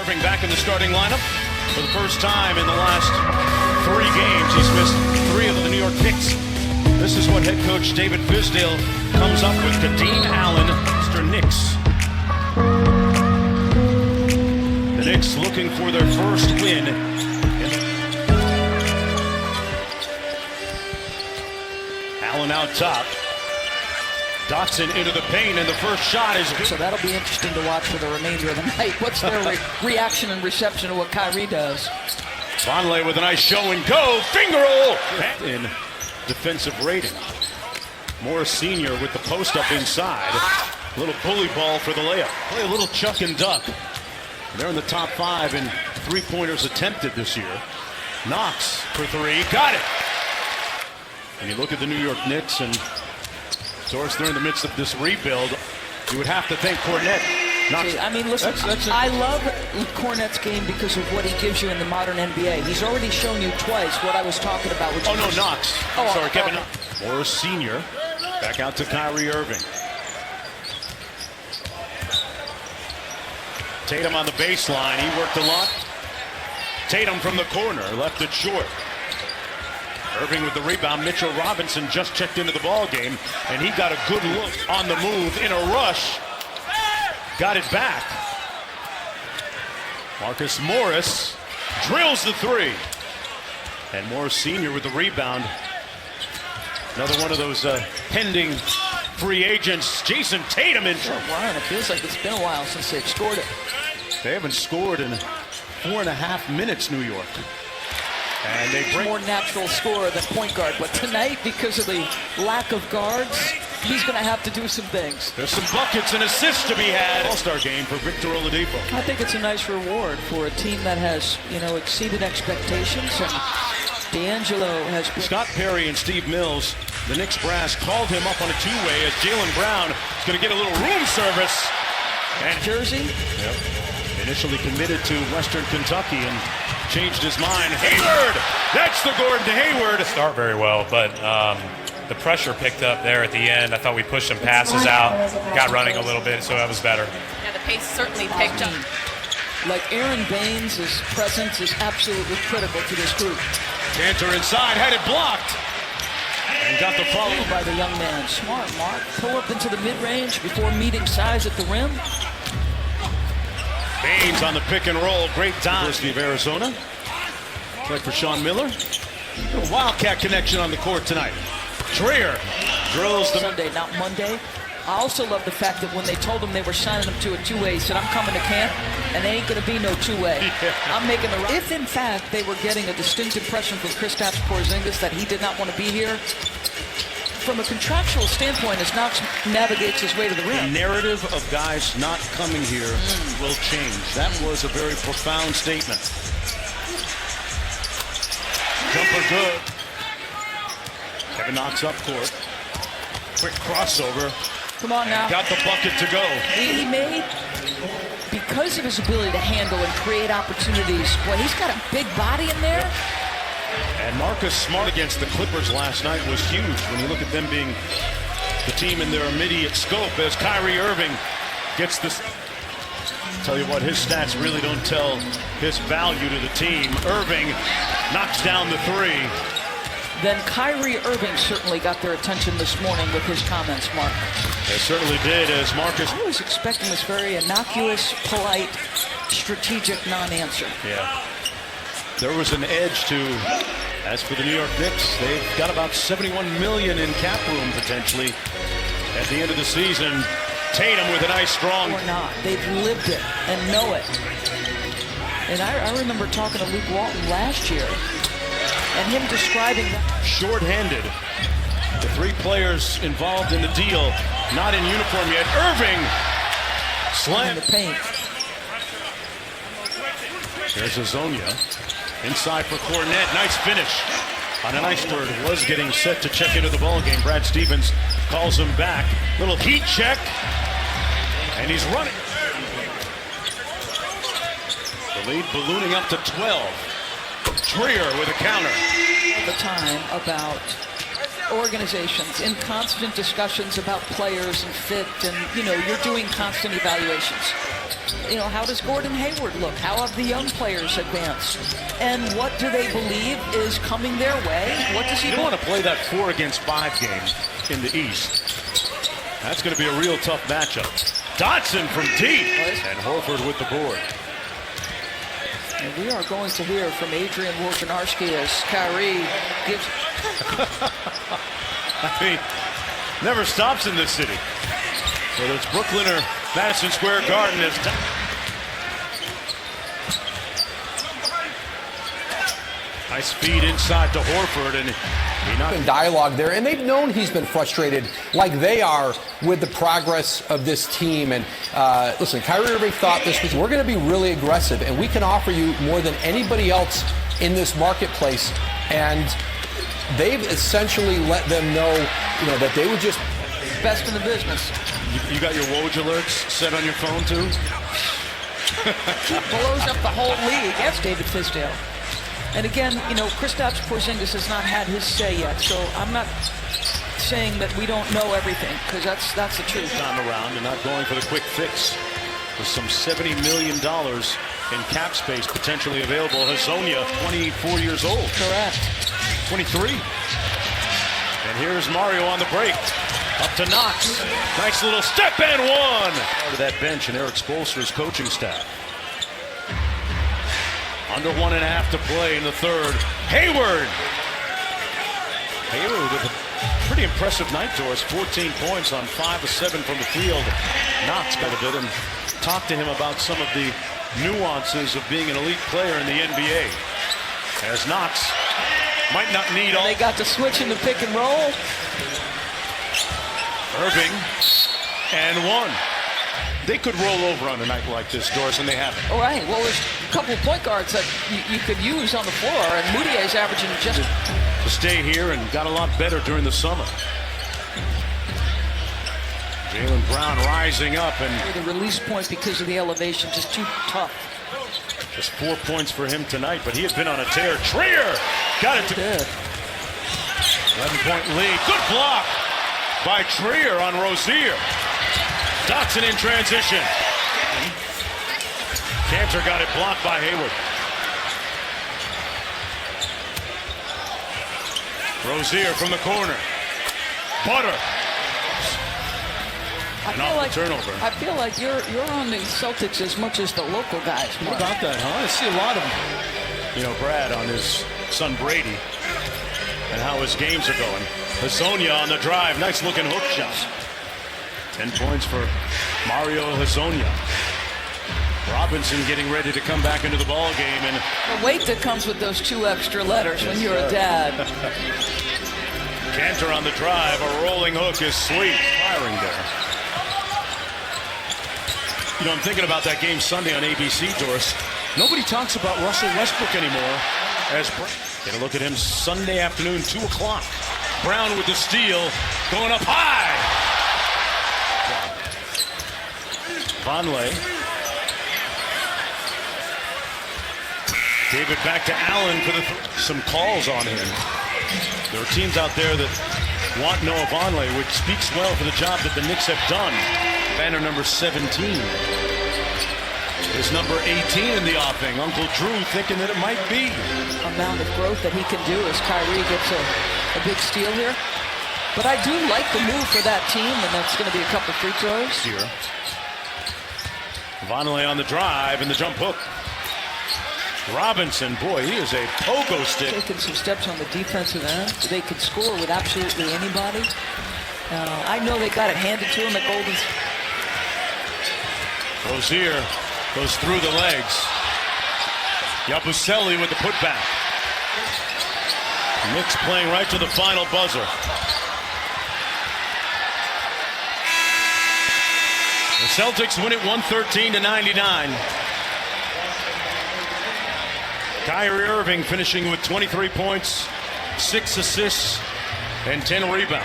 Irving back in the starting lineup for the first time in the last 3 games. He's missed 3 of the New York Knicks. This is what head coach David Fizdale comes up with. Kadeem Allen, Mr. Knicks. The Knicks looking for their first win. Allen out top. Dotson into the paint, and the first shot is good. So that'll be interesting to watch for the remainder of the night. What's their reaction and reception to what Kyrie does? Vonleh with a nice show and go. Finger roll! In defensive rating. Morris Sr. with the post up inside. A little bully ball for the layup. Play a little chuck and duck. They're in the top 5 in 3-pointers attempted this year. Knox for 3. Got it! When you look at the New York Knicks, and of course they're in the midst of this rebuild, you would have to think Kornet. I mean, listen, I love Kornet's game because of what he gives you in the modern NBA. He's already shown you twice what I was talking about. Which Knox. Sorry, Kevin Knox. Morris Sr. back out to Kyrie Irving. Tatum on the baseline. He worked a lot. Tatum from the corner, left it short. Irving with the rebound. Mitchell Robinson just checked into the ball game, and he got a good look on the move in a rush. Got it back. Marcus Morris drills the 3. And Morris Sr. with the rebound. Another one of those pending free agents. Jason Tatum in trouble. Ryan, it feels like it's been a while since they've scored it. They haven't scored in 4.5 minutes, New York. And they bring more natural scorer than point guard, but tonight, because of the lack of guards, he's going to have to do some things. There's some buckets and assists to be had. All-star game for Victor Oladipo. I think it's a nice reward for a team that has, exceeded expectations. And D'Angelo has... Scott Perry and Steve Mills, the Knicks brass, called him up on a 2-way as Jaylen Brown is going to get a little room service. And Jersey? Yep. Initially committed to Western Kentucky and changed his mind. Hayward! That's the Gordon to Hayward. Start very well, but the pressure picked up there at the end. I thought we pushed some passes out, got running a little bit, so that was better. Yeah, the pace certainly picked up. Like Aaron Baines' presence is absolutely critical to this group. Cantor inside, had it blocked. And got the follow by the young man. Smart, Mark. Pull up into the mid-range before meeting size at the rim. Baines on the pick and roll. Great time. University of Arizona. Played for Sean Miller. A Wildcat connection on the court tonight. Trier drills the... Sunday, not Monday. I also love the fact that when they told him they were signing him to a 2-way, he said, I'm coming to camp, and there ain't going to be no 2-way. Yeah. I'm making the... If, in fact, they were getting a distinct impression from Kristaps Porzingis that he did not want to be here, from a contractual standpoint, as Knox navigates his way to the rim. The narrative of guys not coming here will change. That was a very profound statement. Jumper good. Kevin Knox up court. Quick crossover. Come on now. Got the bucket to go. He made, because of his ability to handle and create opportunities, boy, he's got a big body in there. And Marcus Smart against the Clippers last night was huge when you look at them being the team in their immediate scope as Kyrie Irving gets this. Tell you what, his stats really don't tell his value to the team. Irving knocks down the 3. Then Kyrie Irving certainly got their attention this morning with his comments, Mark. They certainly did, as Marcus... I was expecting this very innocuous, polite, strategic non-answer. Yeah. There was an edge to, as for the New York Knicks, they've got about $71 million in cap room potentially at the end of the season. Tatum with a nice strong... Or not. They've lived it and know it. And I remember talking to Luke Walton last year and him describing that. Short-handed. The 3 players involved in the deal, not in uniform yet. Irving slam. In the paint. There's Azonia. Inside for Kornet. Nice finish. On a nice third. Was getting set to check into the ballgame. Brad Stevens calls him back. Little heat check. And he's running. The lead ballooning up to 12. Trier with a counter. The time about organizations in constant discussions about players and fit, and you're doing constant evaluations. how does Gordon Hayward look? How have the young players advanced? And what do they believe is coming their way? What does he You don't want to play that 4 against 5 game in the East. That's going to be a real tough matchup. Dotson from deep, and Horford with the board. And we are going to hear from Adrian Wojnarowski as Kyrie gives. I mean, never stops in this city. Whether it's Brooklyn or Madison Square Garden, is nice feed inside to Horford, and he not been dialogue there, and they've known he's been frustrated like they are with the progress of this team. And listen, Kyrie Irving thought this was, we're going to be really aggressive, and we can offer you more than anybody else in this marketplace. And they've essentially let them know, that they would just best in the business. You got your Woj alerts set on your phone too? Blows up the whole league. Yes, David Fizdale. And again, Kristaps Porzingis has not had his say yet, so I'm not saying that we don't know everything, because that's the truth. Time around and not going for the quick fix. With some $70 million in cap space potentially available. Hazonia, 24 years old. Correct. 23. And here's Mario on the break. Up to Knox. Nice little step and one. Part of that bench and Eric Spoelstra's coaching staff. Under 1.5 to play in the third. Hayward with a pretty impressive night to us. 14 points on 5 of 7 from the field. Knox got a bit and talked to him about some of the nuances of being an elite player in the NBA. As Knox might not need all. They got to switch in the pick and roll. Irving and one. They could roll over on a night like this, Doris, and they haven't. All right. Well, there's a couple of point guards that you could use on the floor, and Moutier's averaging just to stay here and got a lot better during the summer. Jaylen Brown rising up and the release point because of the elevation, just too tough. Just 4 points for him tonight, but he has been on a tear. Trier got it to 11-point lead. Good block by Trier on Rozier. Dotson in transition. Cantor got it blocked by Hayward. Rozier from the corner. Butter. Turnover. I feel like you're on the Celtics as much as the local guys. What about that, huh? I see a lot of, Brad on his son Brady and how his games are going. Hazonia on the drive. Nice looking hook shot. 10 points for Mario Hazonia. Robinson getting ready to come back into the ball game, and the weight that comes with those 2 extra letters when you're a dad. Cantor on the drive. A rolling hook is sweet. Firing there. I'm thinking about that game Sunday on ABC, Doris. Nobody talks about Russell Westbrook anymore. Get a look at him Sunday afternoon, 2 o'clock. Brown with the steal, going up high. Vonleh. David back to Allen for some calls on him. There are teams out there that want Noah Vonleh, which speaks well for the job that the Knicks have done. Banner number 17 is number 18 in the offing. Uncle Drew thinking that it might be. Amount of growth that he can do as Kyrie gets a big steal here. But I do like the move for that team, and that's going to be a couple free throws. Here. Vonleh on the drive and the jump hook. Robinson, boy, he is a pogo stick. Taking some steps on the defensive end. They could score with absolutely anybody. I know they got it handed to him at Golden. Rozier goes through the legs. Yabusele with the putback. Knicks playing right to the final buzzer. The Celtics win it 113-99. Kyrie Irving finishing with 23 points, 6 assists, and 10 rebounds.